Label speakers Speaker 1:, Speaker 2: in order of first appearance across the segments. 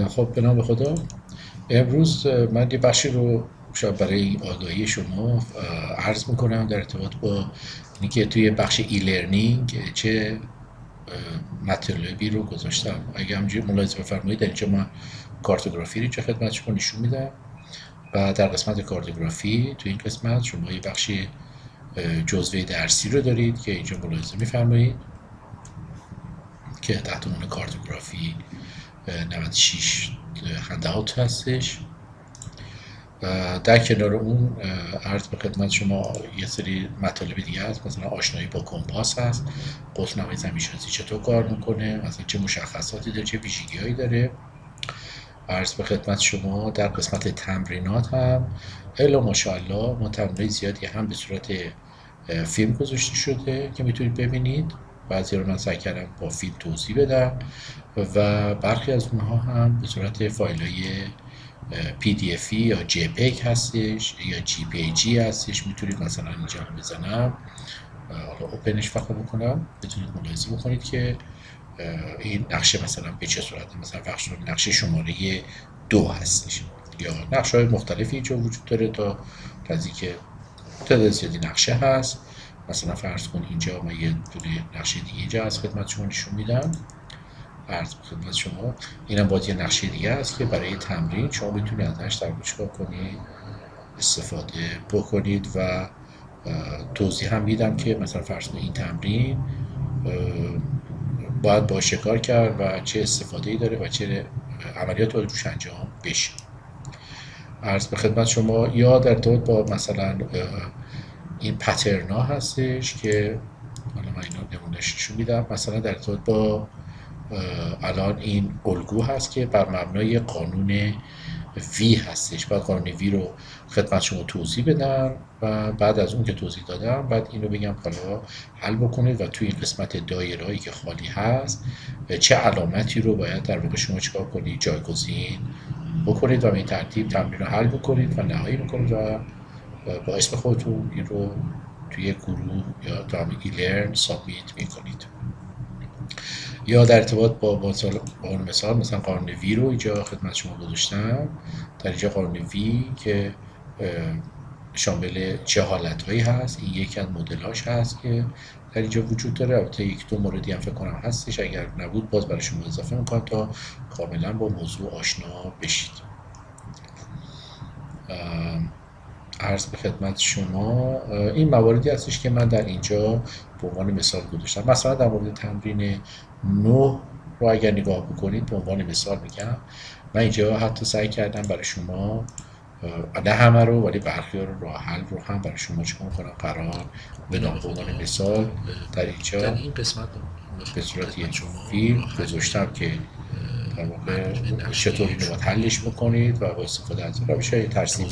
Speaker 1: خب به نام خدا. امروز من یه بخشی رو شاید برای آگاهی شما عرض میکنم در ارتباط با اینکه توی بخش ای لرنینگ چه مطالبی رو گذاشتم. اگه همینجوری ملاحظه بفرمایید، در اینجا من کارتوگرافی رو اینجا خدمت شما نشون میدم و در قسمت کارتوگرافی توی این قسمت شما یه بخشی جزوه درسی رو دارید که اینجا ملاحظه میفرمایید که تحت عنوان کارتوگرافی 96 هنداوت هستش. در کنار اون عرض به خدمت شما یه سری مطالب دیگه هست، مثلا آشنایی با کمپاس هست، قطب‌نمای زمین‌شناسی چطور کار میکنه، مثلا چه مشخصاتی داره، چه ویژگی‌هایی داره. عرض به خدمت شما در قسمت تمرینات هم الا ماشاءالله ما تمرینات زیادی هم به صورت فیلم گذاشته شده که میتونید ببینید. بعضی رو من سعی کردم با فیلم توضیح بدم و برخی از اونها هم به صورت فایل‌های PDF یا JPEG هستش یا JPG هستش. میتونید مثلا اینجا رو بزنم، حالا اوپنش فقط بکنم، بتونید ملاحظه بکنید که این نقشه مثلا به چه صورته. مثلا بخش نقشه شماره 2 هستش یا نقشه های مختلفی اینجا وجود داره تا نزدیک تعداد زیادی نقشه هست. مثلا فرض کن اینجا من یه دونه نقشه دیگه اینجا از خدمت شما نشون میدم. عرض خدمت شما اینم باید یه نقشه دیگه است که برای تمرین شما میتونید ازش در چیکار کنید، استفاده بکنید و توضیح هم میدم که مثلا فرض کنید این تمرین باید با شکار کرد و چه استفاده‌ای داره و چه عملیات باید روش انجام بشه. عرض به خدمت شما یا در ارتباط با مثلا این پترنا هستش که حالا من اینو نمونهش نشون میدم. مثلا در ارتباط با الان این الگو هست که بر مبنای قانون وی هستش. بعد قانون وی رو خدمت شما توضیح بدم و بعد از اون که توضیح دادم بعد اینو بگم حالا حل بکنید و توی این قسمت دایره‌ای که خالی هست چه علامتی رو باید در واقع شما چیکار کنید، جایگزین بکنید و به این ترتیب تمرین رو حل بکنید و نهایی بکنید و با اسم خودتون این رو توی گروه یا تمرین ایلرن سابمیت میکنید. یا در ارتباط با مثال مثلا قانون وی رو اینجا خدمت شما گذاشتم. در اینجا قانون وی که شامل چه حالتهایی هست، این یکی از مدل‌هاش هست که در اینجا وجود داره. البته یک دو موردی هم فکر کنم هستش، اگر نبود باز برای شما اضافه میکنم تا کاملا با موضوع آشنا بشید. عرض به خدمت شما این مواردی هستش که من در اینجا به عنوان مثال گذاشتم. مثلا در مورد تمرین 9 رو اگر نگاه بکنید به عنوان مثال میگم، من اینجا حتی سعی کردم برای شما نه همه رو ولی برخی رو راه حل رو هم برای شما چیکار کنم قرار بدم. به عنوان مثال در اینجا در این قسمت به صورت یک فیلم گذاشتم که در واقع چطور اینو باید حلش بکنید و با استفاده از روش‌های ترسیمی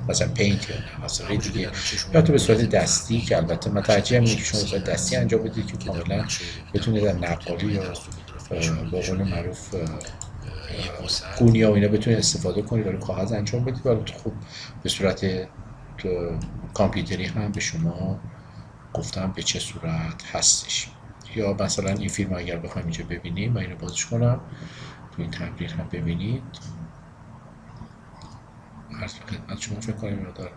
Speaker 1: مثلا پینت یا مسائل دیگه یا تو به صورت دستی که البته من ترجیح میدم که شما به صورت دستی انجام بدید که کاملا بتونید در نقالی یا به قول معروف گونیا و اینا بتونید استفاده کنید ولی کاغذ انجام بدید. ولی خب به صورت کامپیوتری هم به شما گفتم به چه صورت هستش. یا مثلا این فیلم اگر بخوایم اینجا ببینیم من اینو بازش کنم تو این تمرین هم ببینید. عرض به خدمت شما فکر کنم مقدار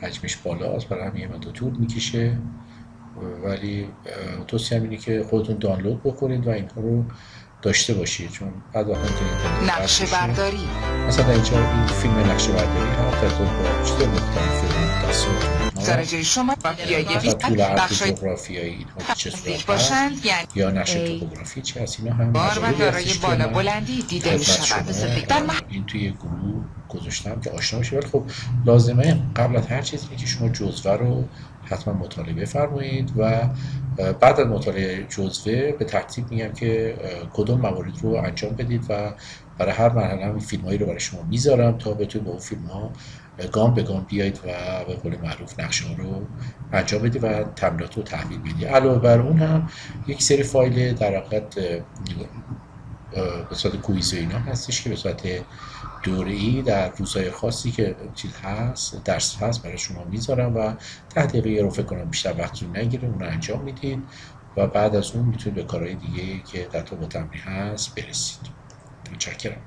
Speaker 1: حجمش بالاست برای همین یه مقدار طول میکشه، ولی توصیه هم اینه که خودتون دانلود بکنید و اینها رو داشته باشید چون بعد وقتا
Speaker 2: نقشه برداری
Speaker 1: مثلا اینجا این فیلم نقشه برداری هم در طور با چیز مختلف
Speaker 2: درجه شما
Speaker 1: یا طول عرض جغرافیایی اینها چه صورت
Speaker 2: باشند
Speaker 1: یا نقشه توپوگرافی چه هست، اینا هم
Speaker 2: بار و دارای بالا بلندی دیده می شود.
Speaker 1: این توی گروه گذاشتم که آشنا بشید. ولی خب لازمه قبل از هر چیزی که شما جزوه رو حتما مطالعه فرمایید و بعد از مطالعه جزوه به ترتیب میگم که کدوم موارد رو انجام بدید و برای هر مرحله هم فیلمایی رو برای شما میذارم تا بتونید با اون فیلم ها گام به گام بیایید و به قول معروف نقشه ها رو انجام بدید و تمرینات رو تحویل بدید. علاوه بر اون هم یک سری فایل در حقیقت به صورت کویز و اینا هستش که به صورت دوره‌ای در روزهای خاصی که چیز هست درس هست برای شما میذارم و 10 دقیقه رو فکر کنم بیشتر وقت رو نگیره، اون رو انجام میدید و بعد از اون میتونید به کارهای دیگه که در تو با تمرین هست برسید. متشکرم.